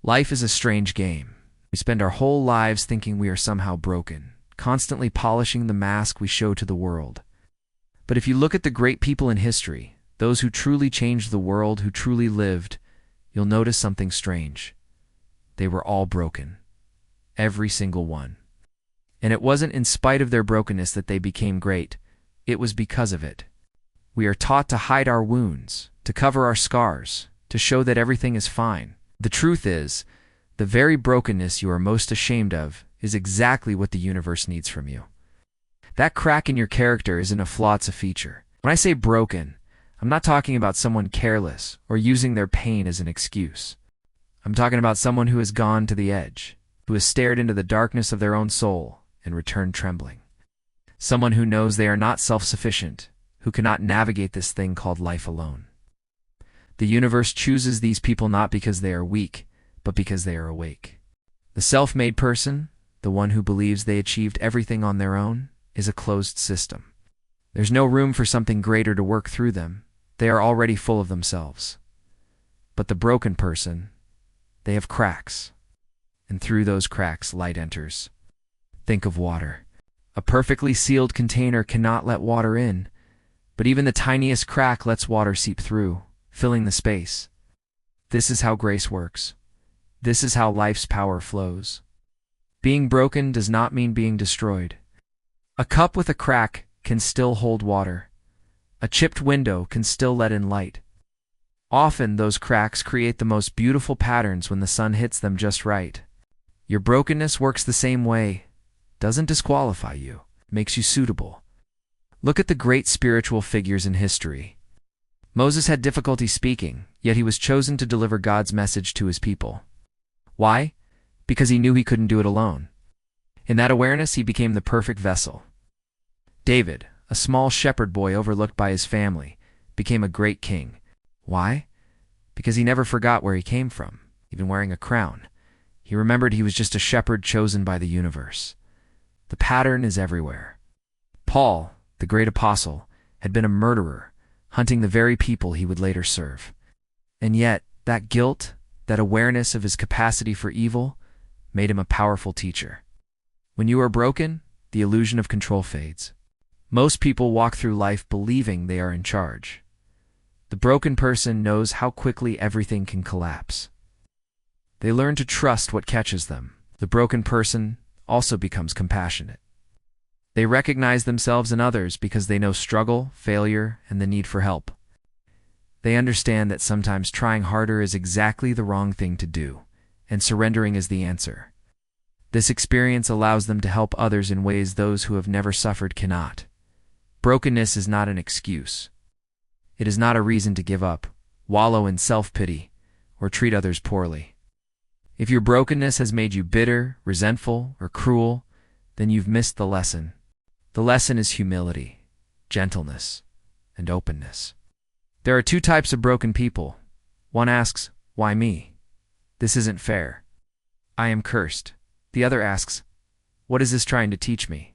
Life is a strange game. We spend our whole lives thinking we are somehow broken, constantly polishing the mask we show to the world. But if you look at the great people in history, those who truly changed the world, who truly lived, you'll notice something strange. They were all broken. Every single one. And it wasn't in spite of their brokenness that they became great. It was because of it. We are taught to hide our wounds, to cover our scars, to show that everything is fine. The truth is, the very brokenness you are most ashamed of is exactly what the universe needs from you. That crack in your character isn't a flaw, it's a feature. When I say broken, I'm not talking about someone careless or using their pain as an excuse. I'm talking about someone who has gone to the edge, who has stared into the darkness of their own soul and returned trembling. Someone who knows they are not self-sufficient, who cannot navigate this thing called life alone. The universe chooses these people not because they are weak, but because they are awake. The self-made person, the one who believes they achieved everything on their own, is a closed system. There's no room for something greater to work through them. They are already full of themselves. But the broken person, they have cracks. And through those cracks, light enters. Think of water. A perfectly sealed container cannot let water in, but even the tiniest crack lets water seep through, filling the space. This is how grace works. This is how life's power flows. Being broken does not mean being destroyed. A cup with a crack can still hold water. A chipped window can still let in light. Often those cracks create the most beautiful patterns when the sun hits them just right. Your brokenness works the same way. Doesn't disqualify you, makes you suitable. Look at the great spiritual figures in history. Moses had difficulty speaking, yet he was chosen to deliver God's message to his people. Why? Because he knew he couldn't do it alone. In that awareness, he became the perfect vessel. David, a small shepherd boy overlooked by his family, became a great king. Why? Because he never forgot where he came from, even wearing a crown. He remembered he was just a shepherd chosen by the universe. The pattern is everywhere. Paul, the great apostle, had been a murderer, hunting the very people he would later serve. And yet, that guilt, that awareness of his capacity for evil, made him a powerful teacher. When you are broken, the illusion of control fades. Most people walk through life believing they are in charge. The broken person knows how quickly everything can collapse. They learn to trust what catches them. The broken person also becomes compassionate. They recognize themselves in others because they know struggle, failure, and the need for help. They understand that sometimes trying harder is exactly the wrong thing to do, and surrendering is the answer. This experience allows them to help others in ways those who have never suffered cannot. Brokenness is not an excuse. It is not a reason to give up, wallow in self-pity, or treat others poorly. If your brokenness has made you bitter, resentful, or cruel, then you've missed the lesson. The lesson is humility, gentleness, and openness. There are two types of broken people. One asks, "Why me? This isn't fair. I am cursed." The other asks, "What is this trying to teach me?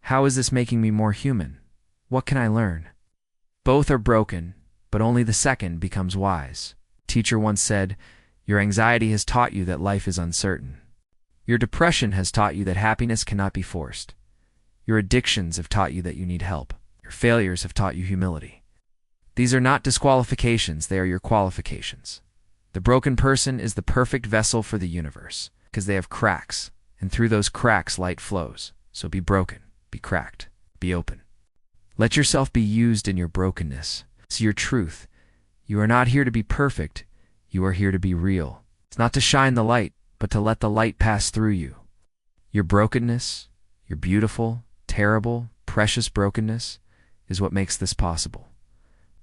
How is this making me more human? What can I learn?" Both are broken, but only the second becomes wise. A teacher once said, "Your anxiety has taught you that life is uncertain. Your depression has taught you that happiness cannot be forced. Your addictions have taught you that you need help. Your failures have taught you humility." These are not disqualifications, they are your qualifications. The broken person is the perfect vessel for the universe, because they have cracks, and through those cracks light flows. So be broken, be cracked, be open. Let yourself be used in your brokenness. See your truth. You are not here to be perfect, you are here to be real. It's not to shine the light, but to let the light pass through you. Your brokenness, your beautiful, terrible, precious brokenness, is what makes this possible.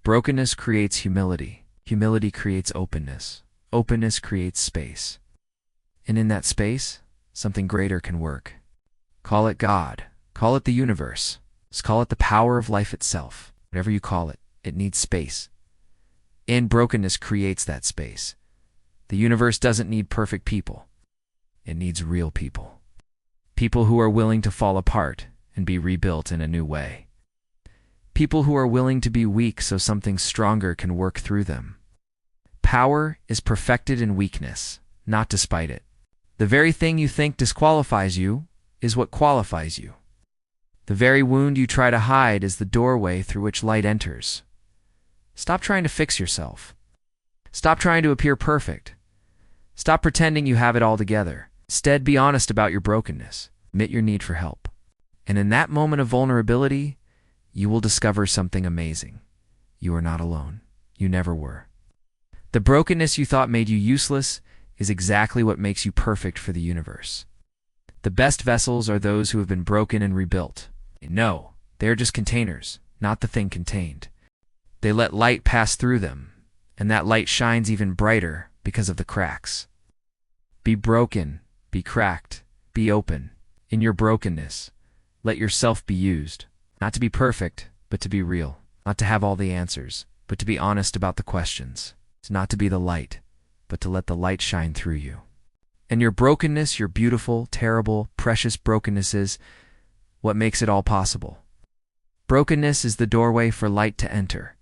Brokenness creates humility. Humility creates openness. Openness creates space. And in that space, something greater can work. Call it God. Call it the universe. Just call it the power of life itself. Whatever you call it, it needs space. And brokenness creates that space. The universe doesn't need perfect people. It needs real people. People who are willing to fall apart and be rebuilt in a new way. People who are willing to be weak so something stronger can work through them. Power is perfected in weakness, not despite it. The very thing you think disqualifies you is what qualifies you. The very wound you try to hide is the doorway through which light enters. Stop trying to fix yourself. Stop trying to appear perfect. Stop pretending you have it all together. Instead, be honest about your brokenness. Admit your need for help. And in that moment of vulnerability, you will discover something amazing. You are not alone. You never were. The brokenness you thought made you useless is exactly what makes you perfect for the universe. The best vessels are those who have been broken and rebuilt. No, they are just containers, not the thing contained. They let light pass through them, and that light shines even brighter because of the cracks. Be broken, be cracked, be open. In your brokenness, let yourself be used. Not to be perfect, but to be real. Not to have all the answers, but to be honest about the questions. It's not to be the light, but to let the light shine through you. And your brokenness, your beautiful, terrible, precious brokenness is what makes it all possible. Brokenness is the doorway for light to enter.